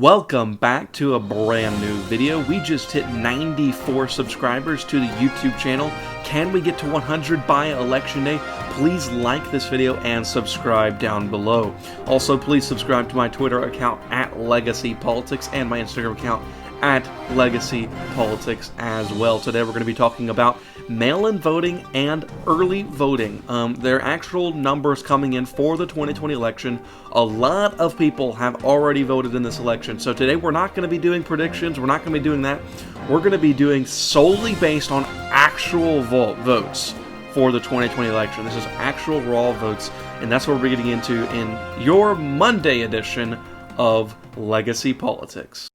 Welcome back to a brand new video. We just hit 94 subscribers to the YouTube channel. Can we get to 100 by Election Day? Please like this video and subscribe down below. Also, please subscribe to my Twitter account at Legacy Politics and my Instagram account at Legacy Politics as well. Today we're going to be talking about mail-in voting and early voting. There are actual numbers coming in for the 2020 election. A lot of people have already voted in this election. So today we're not going to be doing predictions. We're not going to be doing that. We're going to be doing solely based on actual votes for the 2020 election. This is actual raw votes, and that's what we're getting into in your Monday edition of Legacy Politics.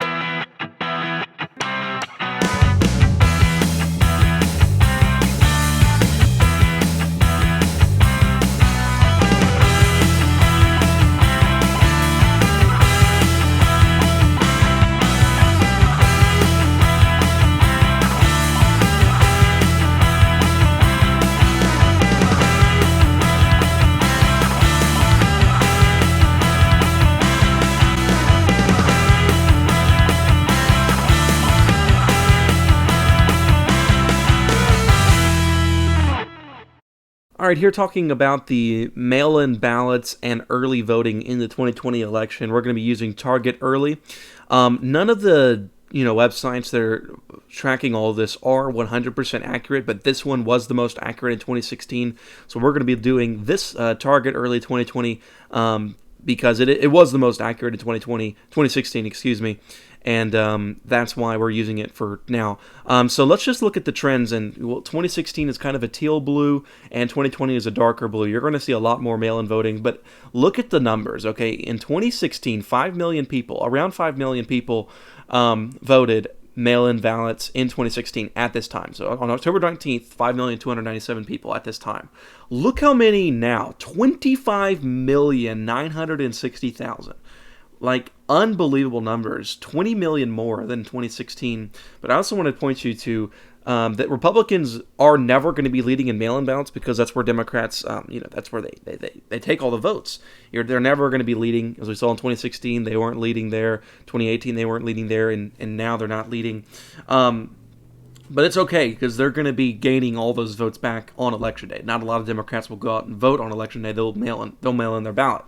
Alright, here talking about the mail-in ballots and early voting in the 2020 election. We're going to be using Target Early. None of the websites that are tracking all of this are 100% accurate, but this one was the most accurate in 2016. So we're going to be doing this Target Early 2020 because it was the most accurate in 2016, excuse me. And that's why we're using it for now. So let's just look at the trends. And 2016 is kind of a teal blue, and 2020 is a darker blue. You're going to see a lot more mail-in voting, but look at the numbers. Okay, in 2016, 5 million people, around 5 million people, voted mail-in ballots in 2016 at this time. So on October 19th, 5,297 people at this time. Look how many now: 25,960,000. Like, unbelievable numbers, 20 million more than 2016. But I also want to point you to that Republicans are never going to be leading in mail-in ballots because that's where Democrats, that's where they take all the votes. They're never going to be leading. As we saw in 2016, they weren't leading there. 2018, they weren't leading there, and now they're not leading. But it's okay because they're going to be gaining all those votes back on Election Day. Not a lot of Democrats will go out and vote on Election Day. They'll mail in their ballot.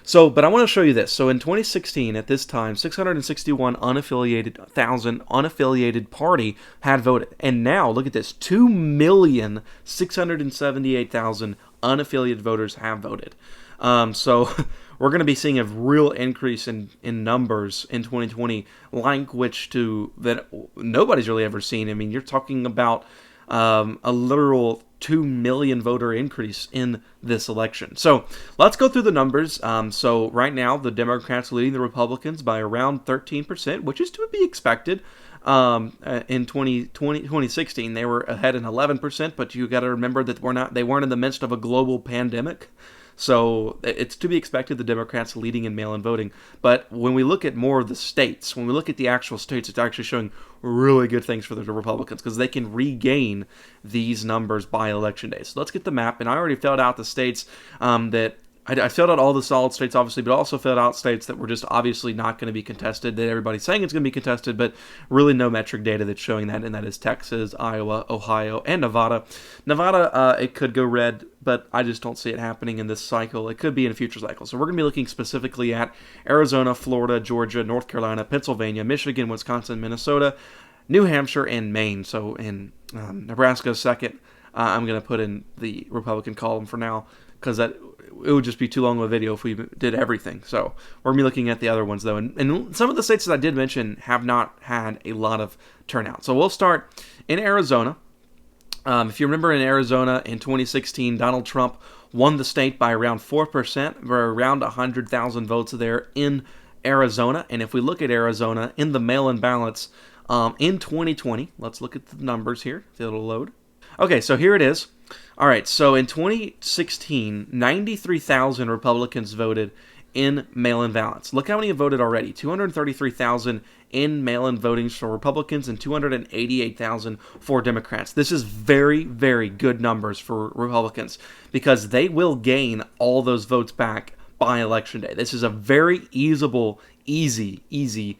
So, but I want to show you this. So in 2016, at this time, 661 unaffiliated party had voted. And now, look at this, 2,678,000 unaffiliated voters have voted. So we're going to be seeing a real increase in numbers in 2020, that nobody's really ever seen. I mean, you're talking about a literal 2 million voter increase in this election. So let's go through the numbers. So right now, the Democrats leading the Republicans by around 13%, which is to be expected. In 2016, they were ahead in 11%, but you got to remember that they weren't in the midst of a global pandemic. So it's to be expected the Democrats leading in mail-in voting. But when we look at more of the states, when we look at the actual states, it's actually showing really good things for the Republicans because they can regain these numbers by Election Day. So let's get the map. And I already filled out the states that I filled out all the solid states, obviously, but also filled out states that were just obviously not going to be contested, that everybody's saying it's going to be contested, but really no metric data that's showing that, and that is Texas, Iowa, Ohio, and Nevada. Nevada, it could go red, but I just don't see it happening in this cycle. It could be in a future cycle. So we're going to be looking specifically at Arizona, Florida, Georgia, North Carolina, Pennsylvania, Michigan, Wisconsin, Minnesota, New Hampshire, and Maine. So in Nebraska's second, I'm going to put in the Republican column for now, because it would just be too long of a video if we did everything. So we're going to be looking at the other ones, though. And some of the states that I did mention have not had a lot of turnout. So we'll start in Arizona. If you remember, in Arizona in 2016, Donald Trump won the state by around 4%, or around 100,000 votes there in Arizona. And if we look at Arizona in the mail-in ballots in 2020, let's look at the numbers here. If it'll load. Okay, so here it is. All right, so in 2016, 93,000 Republicans voted in mail-in ballots. Look how many have voted already. 233,000 in mail-in votings for Republicans and 288,000 for Democrats. This is very, very good numbers for Republicans because they will gain all those votes back by Election Day. This is a very easy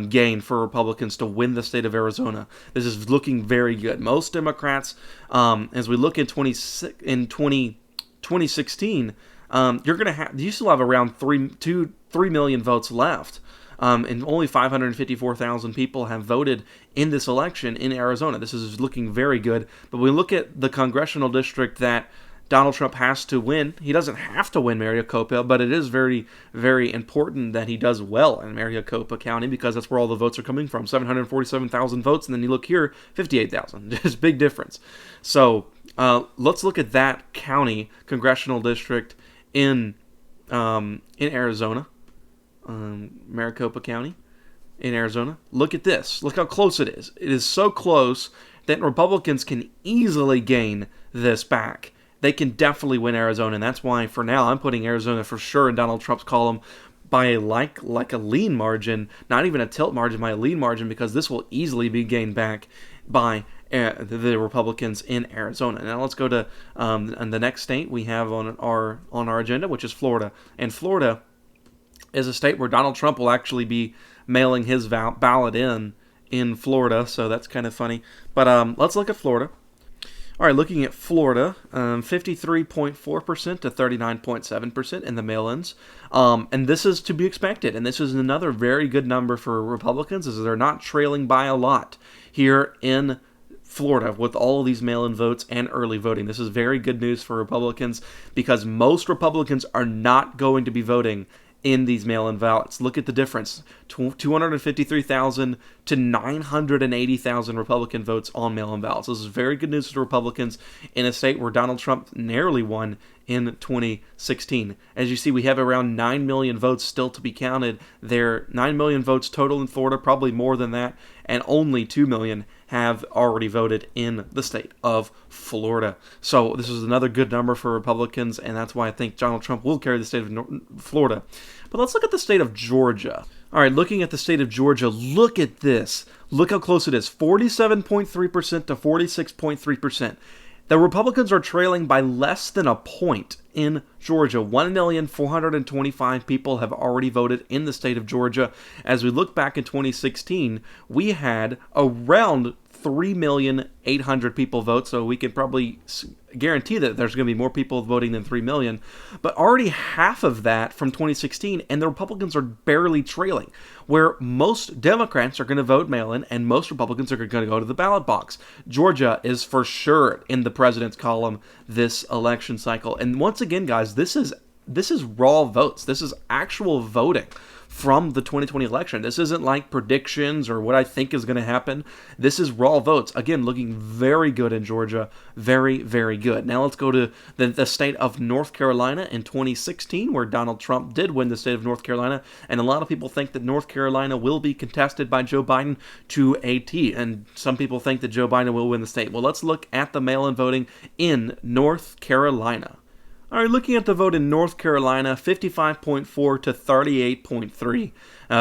gain for Republicans to win the state of Arizona. This is looking very good. Most Democrats, as we look in 2016, you still have around 3 million votes left. And only 554,000 people have voted in this election in Arizona. This is looking very good. But when we look at the congressional district that Donald Trump has to win, he doesn't have to win Maricopa, but it is very, very important that he does well in Maricopa County because that's where all the votes are coming from. 747,000 votes, and then you look here, 58,000. There's a big difference. So let's look at that county congressional district in Arizona. Maricopa County in Arizona. Look at this. Look how close it is. It is so close that Republicans can easily gain this back. They can definitely win Arizona, and that's why for now I'm putting Arizona for sure in Donald Trump's column by like a lean margin, not even a tilt margin, by a lean margin, because this will easily be gained back by the Republicans in Arizona. Now let's go to the next state we have on our agenda, which is Florida. And Florida is a state where Donald Trump will actually be mailing his ballot in Florida, so that's kind of funny. But let's look at Florida. All right, looking at Florida, 53.4% to 39.7% in the mail-ins. And this is to be expected. And this is another very good number for Republicans, as they're not trailing by a lot here in Florida with all of these mail-in votes and early voting. This is very good news for Republicans because most Republicans are not going to be voting in these mail-in ballots. Look at the difference. 253,000 to 980,000 Republican votes on mail-in ballots. This is very good news for Republicans in a state where Donald Trump narrowly won in 2016. As you see, we have around 9 million votes still to be counted. There are 9 million votes total in Florida, probably more than that, and only 2 million have already voted in the state of Florida. So this is another good number for Republicans, and that's why I think Donald Trump will carry the state of Florida. But let's look at the state of Georgia. All right, looking at the state of Georgia, look at this. Look how close it is, 47.3% to 46.3%. The Republicans are trailing by less than a point in Georgia. 1,425,000 people have already voted in the state of Georgia. As we look back in 2016, we had around 3,800,000 people vote, so we can probably guarantee that there's going to be more people voting than 3 million, but already half of that from 2016, and the Republicans are barely trailing, where most Democrats are going to vote mail-in, and most Republicans are going to go to the ballot box. Georgia is for sure in the president's column this election cycle, and once again, guys, this is raw votes. This is actual voting from the 2020 election. This isn't like predictions or what I think is going to happen. This is raw votes. Again, looking very good in Georgia. Very, very good. Now let's go to the state of North Carolina in 2016, where Donald Trump did win the state of North Carolina. And a lot of people think that North Carolina will be contested by Joe Biden to a T. And some people think that Joe Biden will win the state. Well, let's look at the mail-in voting in North Carolina. All right, looking at the vote in North Carolina, 55.4 to 38.3.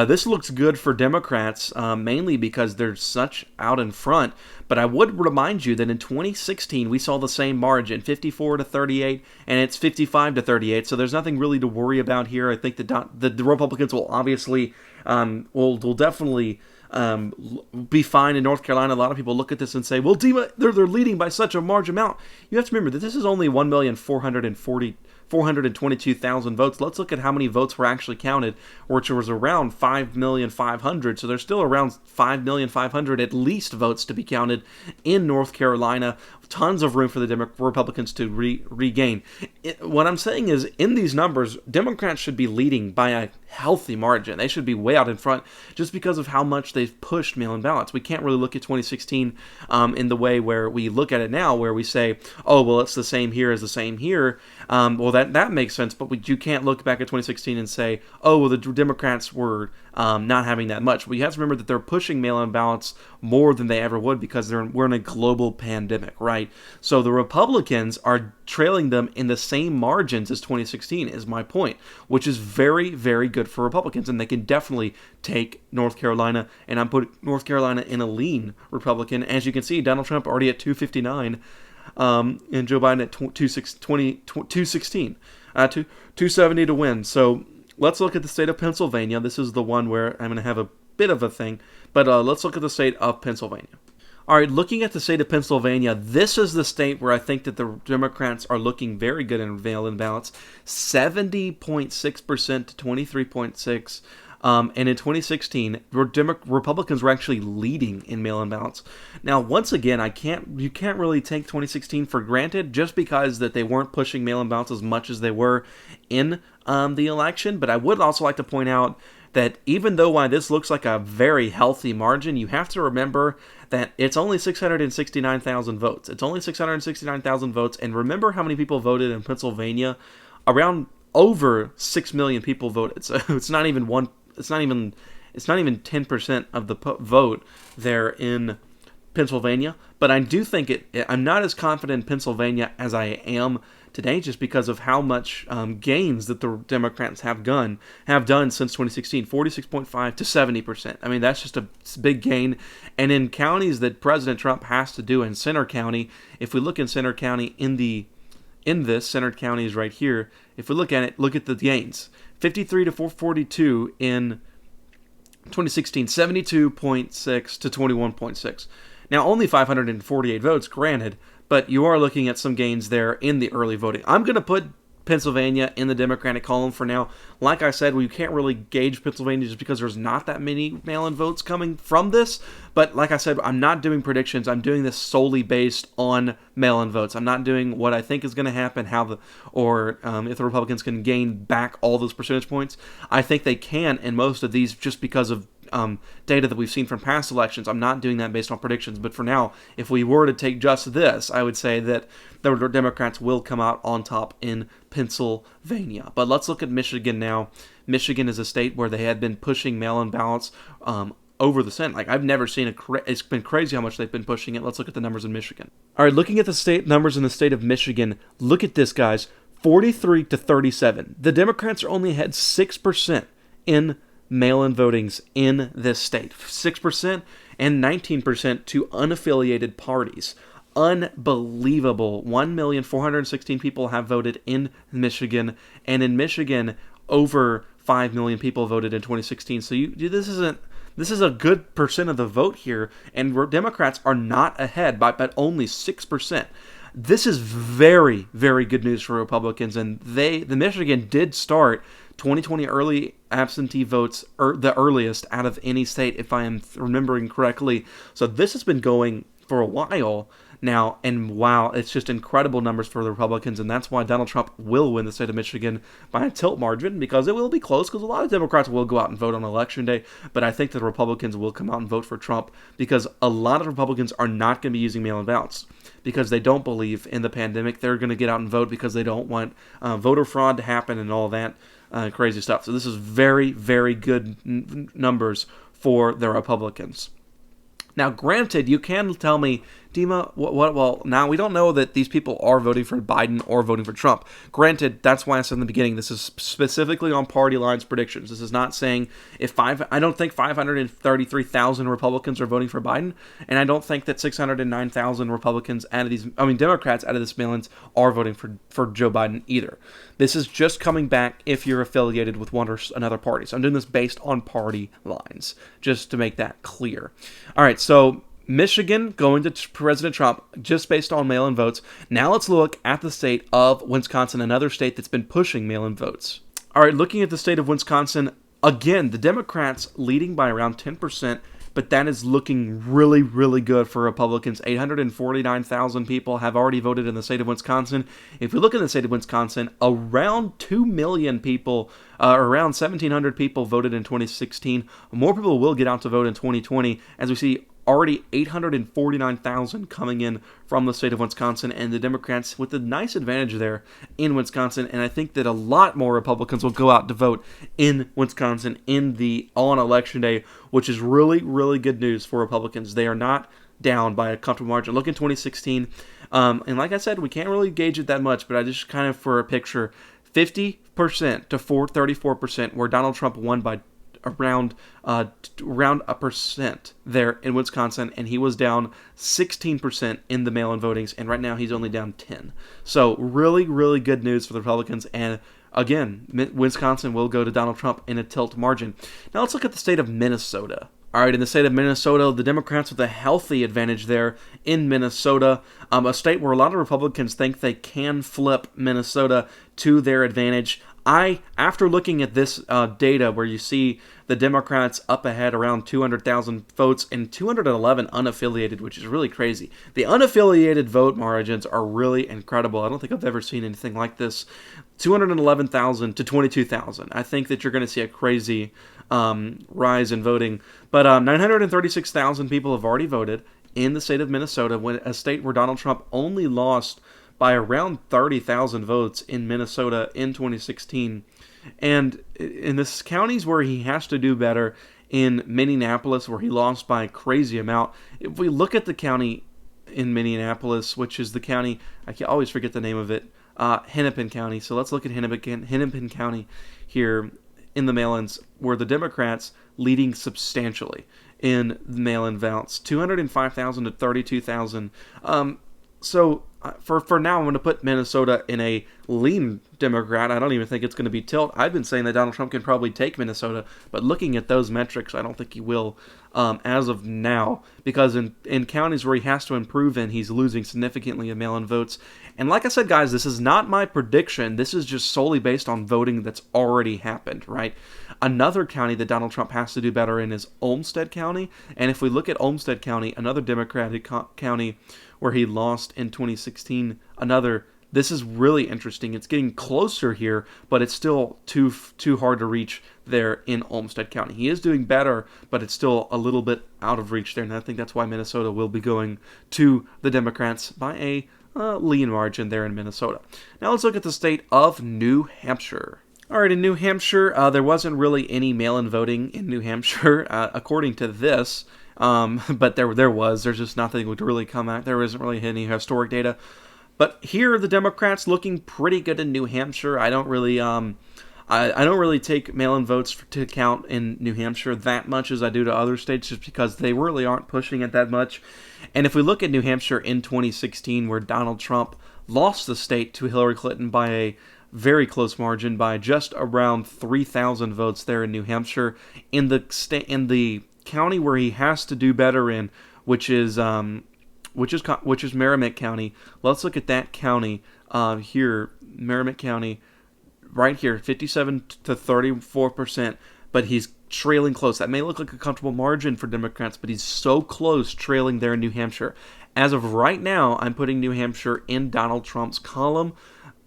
This looks good for Democrats, mainly because they're such out in front. But I would remind you that in 2016, we saw the same margin, 54 to 38, and it's 55 to 38. So there's nothing really to worry about here. I think the Republicans will obviously, will definitely be fine in North Carolina. A lot of people look at this and say, well, they're leading by such a large amount. You have to remember that this is only 422,000 votes. Let's look at how many votes were actually counted, which was around 5,500,000. So there's still around 5,500,000 at least votes to be counted in North Carolina. Tons of room for the Republicans to regain. What I'm saying is, in these numbers, Democrats should be leading by a healthy margin. They should be way out in front just because of how much they've pushed mail-in ballots. We can't really look at 2016 in the way where we look at it now, where we say, oh, well, it's the same here as the same here. Well, that makes sense, but you can't look back at 2016 and say, oh, well, the Democrats were not having that much. Well, you have to remember that they're pushing mail-in ballots more than they ever would because we're in a global pandemic, right? So the Republicans are trailing them in the same margins as 2016 is my point, which is very, very good for Republicans, and they can definitely take North Carolina, and I'm putting North Carolina in a lean Republican. As you can see, Donald Trump already at 259, and Joe Biden at 216. 270 to win. So let's look at the state of Pennsylvania. This is the one where I'm going to have a bit of a thing, but let's look at the state of Pennsylvania. All right, looking at the state of Pennsylvania, this is the state where I think that the Democrats are looking very good in mail-in ballots, 70.6% to 23.6%. And in 2016, Republicans were actually leading in mail-in ballots. Now, once again, you can't really take 2016 for granted just because that they weren't pushing mail-in ballots as much as they were in the election. But I would also like to point out that even though while this looks like a very healthy margin, you have to remember that it's only 669,000 votes. It's only 669,000 votes, and remember how many people voted in Pennsylvania? Around over 6 million people voted. So it's not even 10% of the vote there in Pennsylvania. But I do think I'm not as confident in Pennsylvania as I am today, just because of how much gains that the Democrats have done since 2016, 46.5 to 70%. I mean, that's just a big gain. And in counties that President Trump has to do in Centre County, if we look in Centre County in this Centre County is right here. If we look at it, look at the gains: 53 to 442 in 2016, 72.6 to 21.6. Now, only 548 votes, granted, but you are looking at some gains there in the early voting. I'm going to put Pennsylvania in the Democratic column for now. Like I said, we can't really gauge Pennsylvania just because there's not that many mail-in votes coming from this. But like I said, I'm not doing predictions. I'm doing this solely based on mail-in votes. I'm not doing what I think is going to happen, if the Republicans can gain back all those percentage points. I think they can in most of these just because of data that we've seen from past elections. I'm not doing that based on predictions, but for now, if we were to take just this, I would say that the Democrats will come out on top in Pennsylvania. But let's look at Michigan now. Michigan is a state where they had been pushing mail-in ballots over the Senate. Like, I've never seen it's been crazy how much they've been pushing it. Let's look at the numbers in Michigan. All right, looking at the state numbers in the state of Michigan, look at this, guys. 43 to 37. The Democrats are only ahead 6% in mail-in votings in this state. 6% and 19% to unaffiliated parties. Unbelievable. 1,416,000 people have voted in Michigan, and in Michigan, over 5 million people voted in 2016. So this is a good percent of the vote here, and Democrats are not ahead by only 6%. This is very, very good news for Republicans, and the Michigan did start 2020 early absentee votes, the earliest out of any state, if I am remembering correctly. So this has been going for a while now, and wow, it's just incredible numbers for the Republicans, and that's why Donald Trump will win the state of Michigan by a tilt margin, because it will be close, because a lot of Democrats will go out and vote on Election Day, but I think that the Republicans will come out and vote for Trump, because a lot of Republicans are not going to be using mail-in ballots, because they don't believe in the pandemic. They're going to get out and vote because they don't want voter fraud to happen and all that crazy stuff. So this is very, very good numbers for the Republicans. Now, granted, you can tell me, Dima, well, now we don't know that these people are voting for Biden or voting for Trump. Granted, that's why I said in the beginning, this is specifically on party lines predictions. This is not saying I don't think 533,000 Republicans are voting for Biden, and I don't think that 609,000 Democrats out of this mail-ins are voting for Joe Biden either. This is just coming back if you're affiliated with one or another party. So I'm doing this based on party lines, just to make that clear. All right, so Michigan going to President Trump just based on mail-in votes. Now let's look at the state of Wisconsin, another state that's been pushing mail-in votes. All right, looking at the state of Wisconsin, again, the Democrats leading by around 10%, but that is looking really, really good for Republicans. 849,000 people have already voted in the state of Wisconsin. If we look in the state of Wisconsin, around 2 million people, around 1,700 people voted in 2016. More people will get out to vote in 2020, as we see already 849,000 coming in from the state of Wisconsin, and the Democrats with a nice advantage there in Wisconsin. And I think that a lot more Republicans will go out to vote in Wisconsin on Election Day, which is really, really good news for Republicans. They are not down by a comfortable margin. Look in 2016, and like I said, we can't really gauge it that much, but I just kind of, for a picture, 50% to 34%, where Donald Trump won by around a percent there in Wisconsin, and he was down 16% in the mail-in votings, and right now he's only down 10. So really, really good news for the Republicans, and again, Wisconsin will go to Donald Trump in a tilt margin. Now let's look at the state of Minnesota. All right, in the state of Minnesota, the Democrats with a healthy advantage there in Minnesota, a state where a lot of Republicans think they can flip Minnesota to their advantage. After looking at this data where you see the Democrats up ahead around 200,000 votes and 211 unaffiliated, which is really crazy. The unaffiliated vote margins are really incredible. I don't think I've ever seen anything like this. 211,000 to 22,000. I think that you're going to see a crazy rise in voting. But 936,000 people have already voted in the state of Minnesota, a state where Donald Trump only lost by around 30,000 votes in Minnesota in 2016. And in the counties where he has to do better, in Minneapolis, where he lost by a crazy amount, if we look at the county in Minneapolis, which is the county, I can always forget the name of it, Hennepin County. So let's look at Hennepin County here in the mail-ins, where the Democrats leading substantially in mail-in votes, 205,000 to 32,000. So for now, I'm going to put Minnesota in a lean Democrat. I don't even think it's going to be tilt. I've been saying that Donald Trump can probably take Minnesota, but looking at those metrics, I don't think he will as of now, because in counties where he has to improve in, he's losing significantly in mail-in votes. And like I said, guys, this is not my prediction. This is just solely based on voting that's already happened, right? Another county that Donald Trump has to do better in is Olmsted County. And if we look at Olmsted County, another Democratic county where he lost in 2016, this is really interesting. It's getting closer here, but it's still too hard to reach there in Olmsted County. He is doing better, but it's still a little bit out of reach there, and I think that's why Minnesota will be going to the Democrats by a lean margin there in Minnesota. Now let's look at the state of New Hampshire. All right, in New Hampshire, there wasn't really any mail-in voting in New Hampshire, according to this, but there was. There's just nothing would really come out. There isn't really any historic data. But here, the Democrats looking pretty good in New Hampshire. I don't really take mail-in votes to count in New Hampshire that much as I do to other states, just because they really aren't pushing it that much. And if we look at New Hampshire in 2016, where Donald Trump lost the state to Hillary Clinton by a very close margin, by just around 3,000 votes there in New Hampshire, in the county where he has to do better in, which is Merrimack County. Let's look at that county here, Merrimack County, right here, 57 to 34%, but he's trailing close. That may look like a comfortable margin for Democrats, but he's so close, trailing there in New Hampshire. As of right now, I'm putting New Hampshire in Donald Trump's column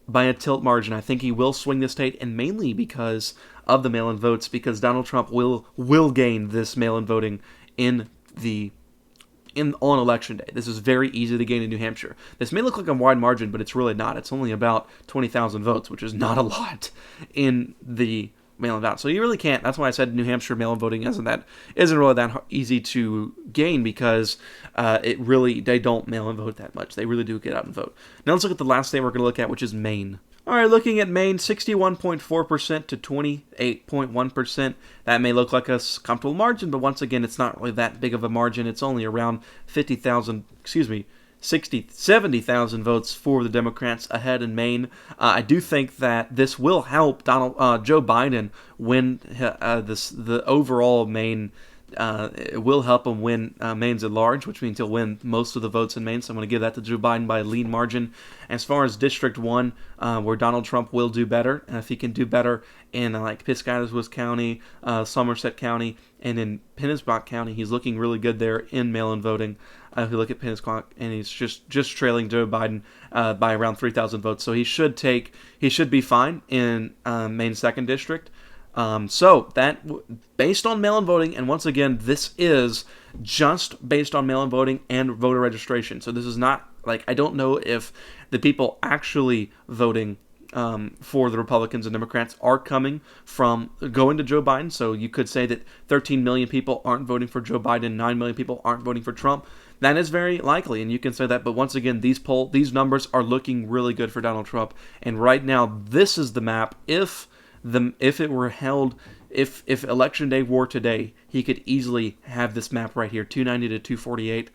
by a tilt margin. I think he will swing the state, and mainly because of the mail-in votes, because Donald Trump will gain this mail-in voting on election day. This is very easy to gain in New Hampshire. This may look like a wide margin, but it's really not. It's only about 20,000 votes, which is not a lot in the mail-in vote. So you really can't. That's why I said New Hampshire mail-in voting isn't really that easy to gain, because they don't mail-in vote that much. They really do get out and vote. Now let's look at the last state we're going to look at, which is Maine. All right, looking at Maine, 61.4% to 28.1%. That may look like a comfortable margin, but once again, it's not really that big of a margin. It's only around 70,000 votes for the Democrats ahead in Maine. I do think that this will help Joe Biden win the overall Maine. It will help him win Maine's at large, which means he'll win most of the votes in Maine. So I'm going to give that to Joe Biden by a lean margin. As far as District 1, where Donald Trump will do better, and if he can do better in like Piscataquis County, Somerset County, and in Penobscot County, he's looking really good there in mail-in voting. If you look at Penobscot, and he's just trailing Joe Biden by around 3,000 votes. So he should be fine in Maine's 2nd District. So that, based on mail-in voting, and once again, this is just based on mail-in voting and voter registration. So this is not, I don't know if the people actually voting for the Republicans and Democrats are going to Joe Biden. So you could say that 13 million people aren't voting for Joe Biden, 9 million people aren't voting for Trump. That is very likely, and you can say that. But once again, these numbers are looking really good for Donald Trump. And right now, this is the map. If it were held if election day were today, he could easily have this map right here, 290 to 248.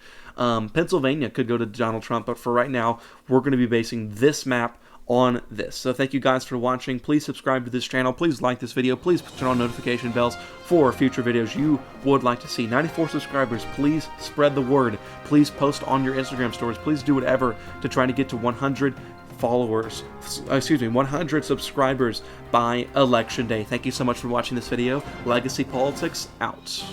Pennsylvania could go to Donald Trump, but for right now, we're going to be basing this map on this. So thank you guys for watching. Please subscribe to this channel. Please like this video. Please turn on notification bells for future videos you would like to see. 94 subscribers. Please spread the word. Please post on your Instagram stories. Please do whatever to try to get to 100 followers, 100 subscribers by election day. Thank you so much for watching this video. Legacy Politics out.